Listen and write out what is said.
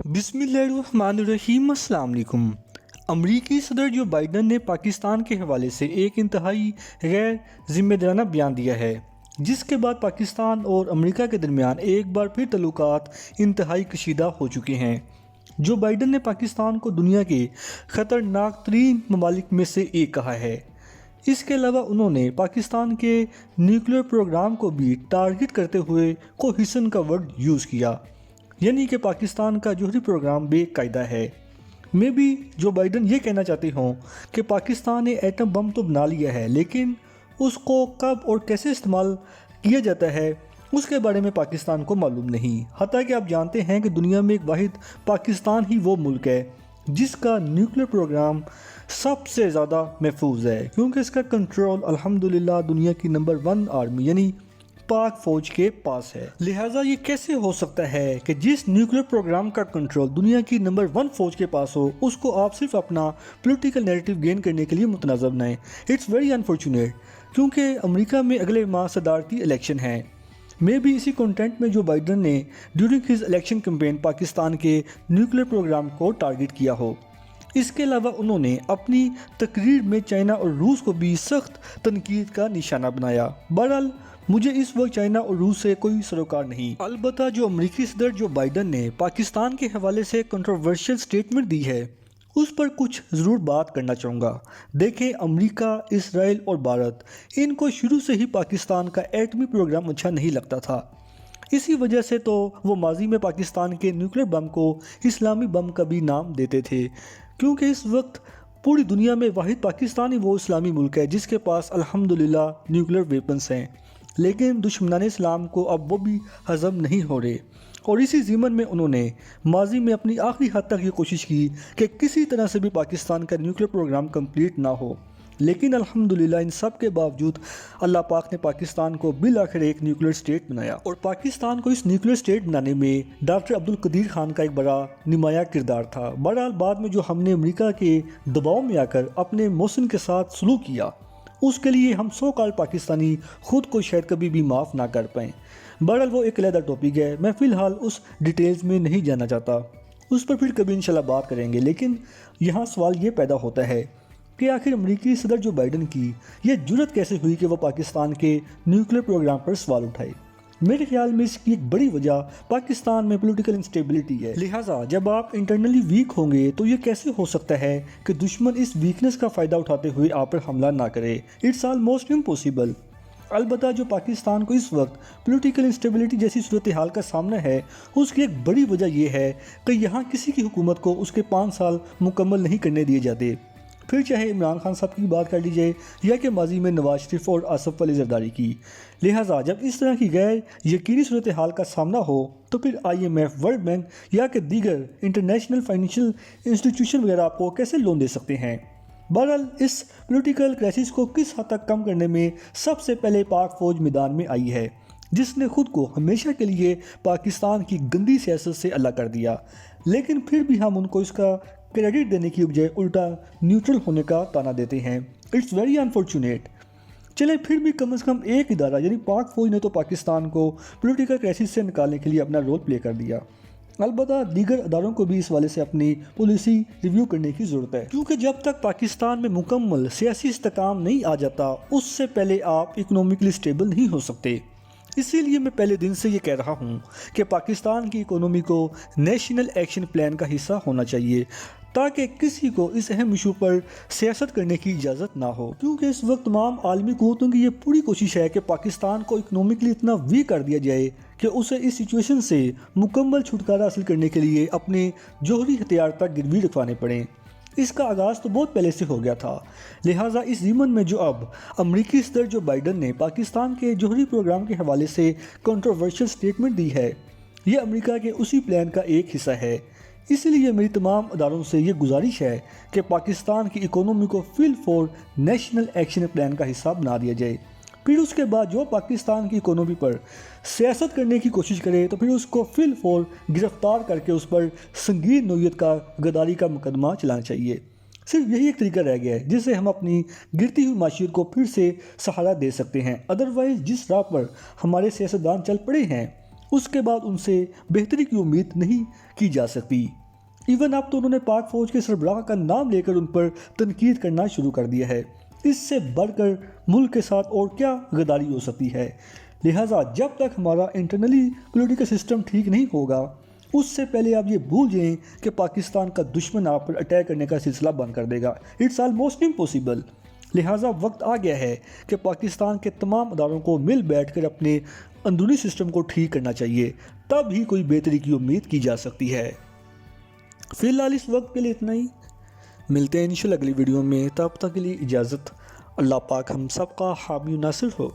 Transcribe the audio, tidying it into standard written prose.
बिस्मिल्लाहिर्रहमानिर्रहीम। अस्सलाम वालेकुम। अमरीकी सदर जो बाइडन ने पाकिस्तान के हवाले से एक इंतहाई गैर जिम्मेदाराना बयान दिया है, जिसके बाद पाकिस्तान और अमेरिका के दरमियान एक बार फिर तल्लुकात इंतहाई कशीदा हो चुके हैं। जो बाइडन ने पाकिस्तान को दुनिया के ख़तरनाक तरीन ममालिक में से एक कहा है। इसके अलावा उन्होंने पाकिस्तान के न्यूक्लियर प्रोग्राम को भी टारगेट करते हुए कोहिसन का वर्ड यूज़ किया, यानी कि पाकिस्तान का जौहरी प्रोग्राम बेकायदा है। मैं भी जो बाइडन ये कहना चाहते हों कि पाकिस्तान ने एटम बम तो बना लिया है, लेकिन उसको कब और कैसे इस्तेमाल किया जाता है उसके बारे में पाकिस्तान को मालूम नहीं। हत्ता कि आप जानते हैं कि दुनिया में एक वाहिद पाकिस्तान ही वो मुल्क है जिसका न्यूक्लियर प्रोग्राम सबसे ज़्यादा महफूज है, क्योंकि इसका कंट्रोल अल्हम्दुलिल्लाह दुनिया की नंबर 1 आर्मी यानी पाक फौज के पास है। लिहाजा ये कैसे हो सकता है कि जिस न्यूक्लियर प्रोग्राम का कंट्रोल दुनिया की नंबर 1 फौज के पास हो, उसको आप सिर्फ अपना पॉलिटिकल नैरेटिव गेन करने के लिए मुतनाज़ बनाएं। इट्स वेरी अनफॉर्चुनेट, क्योंकि अमेरिका में अगले माह सदारती इलेक्शन है। मैं भी इसी कंटेंट में जो बाइडन ने during his election campaign Pakistan के न्यूक्लियर प्रोग्राम को टारगेट किया हो। इसके अलावा उन्होंने अपनी तकरीर में चाइना और रूस को भी सख्त तनकीद का निशाना बनाया। बहरहाल मुझे इस वक्त चाइना और रूस से कोई सरोकार नहीं। अलबत्ता जो अमरीकी सदर जो बाइडन ने पाकिस्तान के हवाले से कंट्रोवर्शियल स्टेटमेंट दी है, उस पर कुछ ज़रूर बात करना चाहूँगा। देखें, अमेरिका, इसराइल और भारत, इनको शुरू से ही पाकिस्तान का एटमी प्रोग्राम अच्छा नहीं लगता था। इसी वजह से तो वो माजी में पाकिस्तान के न्यूक्लियर बम को इस्लामी बम का भी नाम देते थे, क्योंकि इस वक्त पूरी दुनिया में वाहिद पाकिस्तान ही वो इस्लामी मुल्क है जिसके पास अल्हम्दुलिल्लाह न्यूक्लियर वेपन्स हैं। लेकिन दुश्मनान इस्लाम को अब वो भी हज़म नहीं हो रहे, और इसी ज़िमन में उन्होंने माजी में अपनी आखिरी हद तक ये कोशिश की कि किसी तरह से भी पाकिस्तान का न्यूक्लियर प्रोग्राम कंप्लीट ना हो। लेकिन अल्हम्दुलिल्लाह इन सब के बावजूद अल्लाह पाक ने पाकिस्तान को बिल आखिर एक न्यूक्लियर स्टेट बनाया, और पाकिस्तान को इस न्यूक्लियर स्टेट बनाने में डॉक्टर अब्दुल कदीर खान का एक बड़ा नुमाया किरदार था। बहरहाल बाद में जो हमने अमेरिका के दबाव में आकर अपने मौसम के साथ सलूक किया, उसके लिए हम सो कॉल पाकिस्तानी खुद को शायद कभी भी माफ़ ना कर पाएँ। बहरहाल वो एक अलग टॉपिक है, मैं फ़िलहाल उस डिटेल्स में नहीं जाना चाहता, उस पर फिर कभी इंशाल्लाह बात करेंगे। लेकिन यहाँ सवाल ये पैदा होता है कि आखिर अमरीकी सदर जो बाइडन की ये जुर्रत कैसे हुई कि वो पाकिस्तान के न्यूक्लियर प्रोग्राम पर सवाल उठाए। मेरे ख्याल में इसकी एक बड़ी वजह पाकिस्तान में पॉलिटिकल इंस्टेबिलिटी है। लिहाजा जब आप इंटरनली वीक होंगे तो ये कैसे हो सकता है कि दुश्मन इस वीकनेस का फ़ायदा उठाते हुए आप पर हमला ना करे। It's almost impossible. अलबत्ता जो पाकिस्तान को इस वक्त पॉलिटिकल इंस्टेबिलिटी जैसी सूरत हाल का सामना है, उसकी एक बड़ी वजह यह है कि यहाँ किसी की हुकूमत को उसके 5 साल मुकम्मल नहीं करने दिए जाते। फिर चाहे इमरान खान साहब की बात कर लीजिए या कि माजी में नवाज शरीफ और आसफ अली जरदारी की। लिहाजा जब इस तरह की गैर यकीनी सूरत हाल का सामना हो तो फिर IMF, वर्ल्ड बैंक या कि दीगर इंटरनेशनल फाइनेंशियल इंस्टीट्यूशन वगैरह आपको कैसे लोन दे सकते हैं। बहरहाल इस पॉलिटिकल क्राइसिस को किस हद तक कम करने में सबसे पहले पाक फौज मैदान में आई है, जिसने खुद को हमेशा के लिए पाकिस्तान की गंदी सियासत से अलग कर दिया। लेकिन फिर भी हम उनको इसका क्रेडिट देने की बजाय उल्टा न्यूट्रल होने का ताना देते हैं। It's very unfortunate. चले फिर भी कम से कम एक इदारा यानी पाक फौज ने तो पाकिस्तान को पॉलिटिकल क्राइसिस से निकालने के लिए अपना रोल प्ले कर दिया। अलबत्ता दीगर अदारों को भी इस वाले से अपनी पॉलिसी रिव्यू करने की ज़रूरत है, क्योंकि जब तक पाकिस्तान में मुकम्मल सियासी इस्तेकाम नहीं आ जाता, उससे पहले आप इकोनॉमिकली स्टेबल नहीं हो सकते। इसीलिए मैं पहले दिन से ये कह रहा हूँ कि पाकिस्तान की इकोनॉमी को नेशनल एक्शन प्लान का हिस्सा होना चाहिए, ताकि किसी को इस अहम इशू पर सियासत करने की इजाज़त ना हो। क्योंकि इस वक्त तमाम आलमी क़ुव्वतों की ये पूरी कोशिश है कि पाकिस्तान को इकोनॉमिकली इतना वीक कर दिया जाए कि उसे इस सिचुएशन से मुकम्मल छुटकारा हासिल करने के लिए अपने जौहरी हथियार तक गिरवी रखवाने पड़ें। इसका आगाज़ तो बहुत पहले से हो गया था। लिहाजा इस ज़िमन में जो अब अमरीकी सदर जो बाइडन ने पाकिस्तान के जौहरी प्रोग्राम के हवाले से कंट्रोवर्शियल स्टेटमेंट दी है, ये अमेरिका के उसी प्लान का एक हिस्सा है। इसलिए मेरी तमाम अदारों से ये गुजारिश है कि पाकिस्तान की इकोनॉमी को फिल फॉर नेशनल एक्शन प्लान का हिस्सा बना दिया जाए। फिर उसके बाद जो पाकिस्तान की इकोनॉमी पर सियासत करने की कोशिश करे तो फिर उसको फिल फॉर गिरफ्तार करके उस पर संगीन नौयत का गद्दारी का मुकदमा चलाना चाहिए। सिर्फ यही एक तरीका रह गया है जिससे हम अपनी गिरती हुई माशियत को फिर से सहारा दे सकते हैं। अदरवाइज़ जिस राह पर हमारे सियासतदान चल पड़े हैं اس کے بعد ان سے بہتری کی امید نہیں کی جا سکتی۔ ایون اب تو انہوں نے پاک فوج کے سربراہ کا نام لے کر ان پر تنقید کرنا شروع کر دیا ہے۔ اس سے بڑھ کر ملک کے ساتھ اور کیا غداری ہو سکتی ہے؟ لہٰذا جب تک ہمارا انٹرنلی پولیٹیکل سسٹم ٹھیک نہیں ہوگا، اس سے پہلے آپ یہ بھول جائیں کہ پاکستان کا دشمن آپ پر اٹیک کرنے کا سلسلہ بند کر دے گا۔ It's almost impossible. لہٰذا وقت آ گیا ہے کہ پاکستان کے تمام اداروں کو مل بیٹھ کر اپنے اندرونی سسٹم کو ٹھیک کرنا چاہیے، تب ہی کوئی بہتری کی امید کی جا سکتی ہے۔ فی الحال اس وقت کے لیے اتنا ہی، ملتے ہیں انشاءاللہ اگلی ویڈیو میں، تب تک کے لیے اجازت۔ اللہ پاک ہم سب کا حامی و ناصر ہو۔